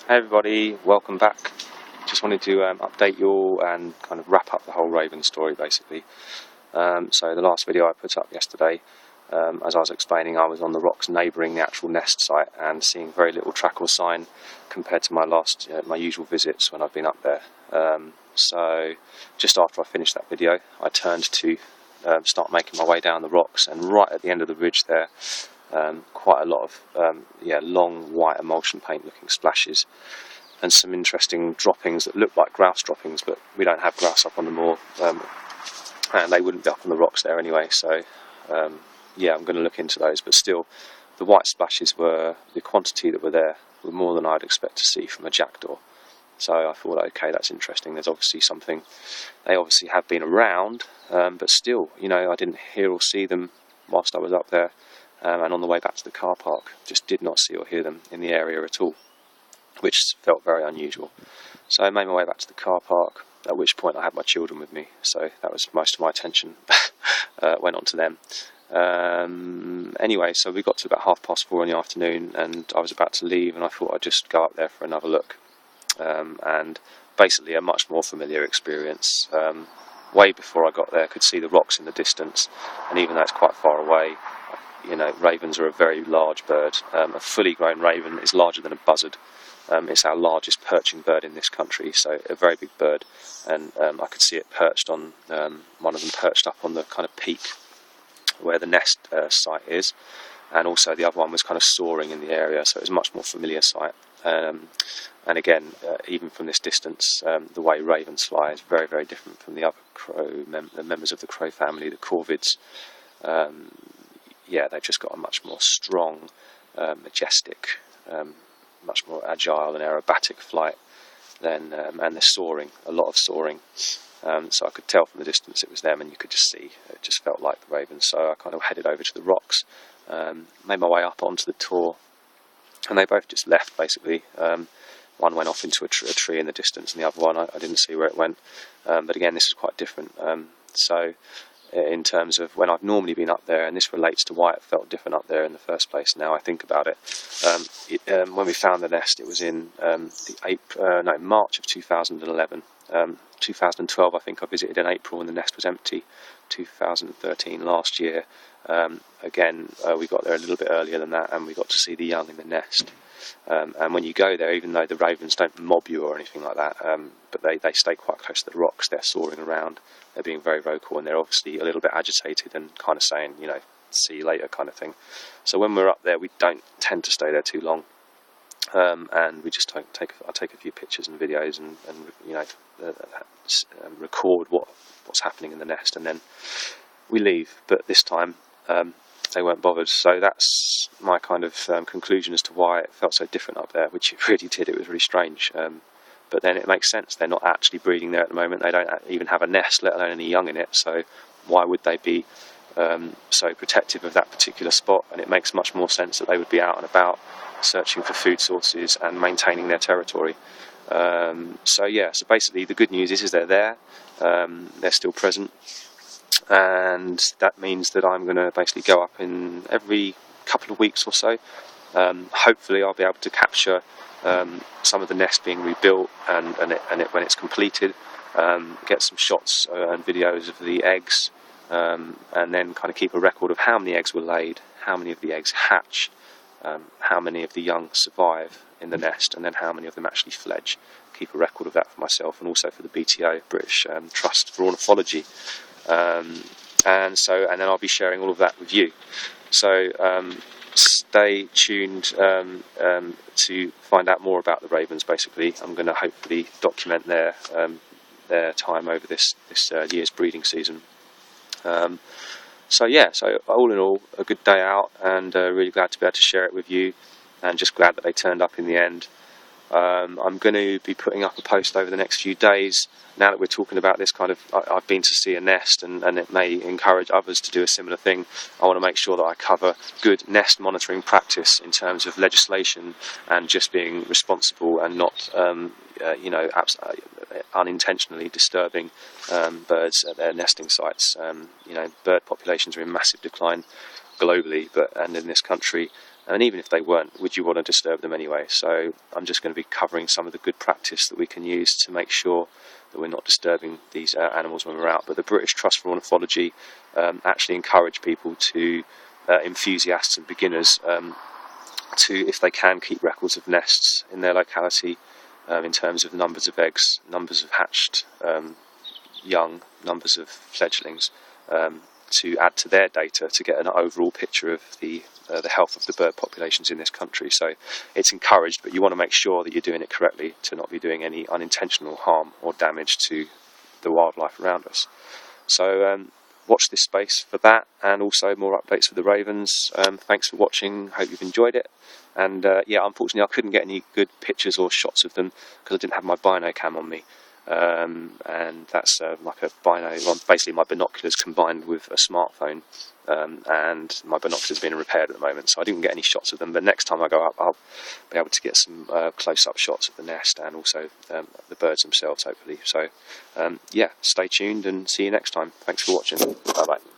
Hey everybody, welcome back. Just wanted to update you all and kind of wrap up the whole Raven story basically. So the last video I put up yesterday, as I was explaining, I was on the rocks neighbouring the actual nest site and seeing very little track or sign compared to my usual visits when I've been up there. So just after I finished that video, I turned to start making my way down the rocks, and right at the end of the ridge there, quite a lot of long white emulsion paint looking splashes and some interesting droppings that look like grouse droppings, but we don't have grouse up on the moor, and they wouldn't be up on the rocks there anyway, so yeah, I'm going to look into those. But still, the white splashes were, the quantity that were there were more than I'd expect to see from a jackdaw. So I thought, okay, that's interesting. There's obviously something. They obviously have been around, but still, you know, I didn't hear or see them whilst I was up there. And on the way back to the car park, just did not see or hear them in the area at all, which felt very unusual. So I made my way back to the car park, at which point I had my children with me, so that was most of my attention went on to them. Anyway, so we got to about 4:30 in the afternoon, and I was about to leave, and I thought I'd just go up there for another look. And basically a much more familiar experience. Way before I got there, I could see the rocks in the distance, and even though it's quite far away, you know, ravens are a very large bird. A fully grown raven is larger than a buzzard. It's our largest perching bird in this country, so a very big bird. And I could see it perched on, one of them perched up on the kind of peak where the nest site is, and also the other one was kind of soaring in the area, so it was a much more familiar sight. And again, even from this distance, the way ravens fly is very, very different from the other the members of the crow family, the corvids. Yeah, they've just got a much more strong, majestic, much more agile and aerobatic flight than, and they're soaring, a lot of soaring. So I could tell from the distance it was them, and you could just see, it just felt like the ravens. So I kind of headed over to the rocks, made my way up onto the tor, and they both just left basically. One went off into a tree in the distance, and the other one, I didn't see where it went. But again, this is quite different. So in terms of when I've normally been up there, and this relates to why it felt different up there in the first place, now I think about it. When we found the nest, it was in March of 2011. 2012, I think I visited in April, and the nest was empty. 2013, last year, again, we got there a little bit earlier than that, and we got to see the young in the nest. And when you go there, even though the ravens don't mob you or anything like that, but they stay quite close to the rocks, they're soaring around, they're being very vocal, and they're obviously a little bit agitated and kind of saying, you know, see you later kind of thing. So when we're up there, we don't tend to stay there too long. And we just I take a few pictures and videos and you know, record what's happening in the nest, and then we leave. But this time they weren't bothered, so that's my kind of conclusion as to why it felt so different up there, which it really did. It was really strange, but then it makes sense. They're not actually breeding there at the moment. They don't even have a nest, let alone any young in it, so why would they be so protective of that particular spot? And it makes much more sense that they would be out and about, searching for food sources and maintaining their territory. So yeah, so basically the good news is they're there, they're still present, and that means that I'm going to basically go up in every couple of weeks or so. Hopefully I'll be able to capture some of the nest being rebuilt and when it's completed, get some shots and videos of the eggs, and then kind of keep a record of how many eggs were laid, how many of the eggs hatch, how many of the young survive in the nest, and then how many of them actually fledge. Keep a record of that for myself, and also for the BTO, British Trust for Ornithology. And then I'll be sharing all of that with you. So stay tuned to find out more about the ravens. Basically, I'm going to hopefully document their time over this year's breeding season. So yeah, so all in all, a good day out, and really glad to be able to share it with you, and just glad that they turned up in the end. I'm going to be putting up a post over the next few days. Now that we're talking about this kind of, I've been to see a nest, and it may encourage others to do a similar thing. I want to make sure that I cover good nest monitoring practice in terms of legislation and just being responsible and not, you know, unintentionally disturbing birds at their nesting sites. You know, bird populations are in massive decline globally, and in this country, And even if they weren't, would you want to disturb them anyway? So I'm just going to be covering some of the good practice that we can use to make sure that we're not disturbing these animals when we're out. But the British Trust for Ornithology actually encourage people to, enthusiasts and beginners, to, if they can, keep records of nests in their locality, in terms of numbers of eggs, numbers of hatched young, numbers of fledglings, to add to their data to get an overall picture of the health of the bird populations in this country. So it's encouraged, but you want to make sure that you're doing it correctly to not be doing any unintentional harm or damage to the wildlife around us. So watch this space for that, and also more updates for the ravens. Thanks for watching, hope you've enjoyed it. And yeah, unfortunately I couldn't get any good pictures or shots of them because I didn't have my bino cam on me. And that's like a bino, well, basically my binoculars combined with a smartphone, and my binoculars are being repaired at the moment, so I didn't get any shots of them. But next time I go up, I'll be able to get some close-up shots of the nest and also the birds themselves, hopefully. So yeah, stay tuned and see you next time. Thanks for watching. Bye bye.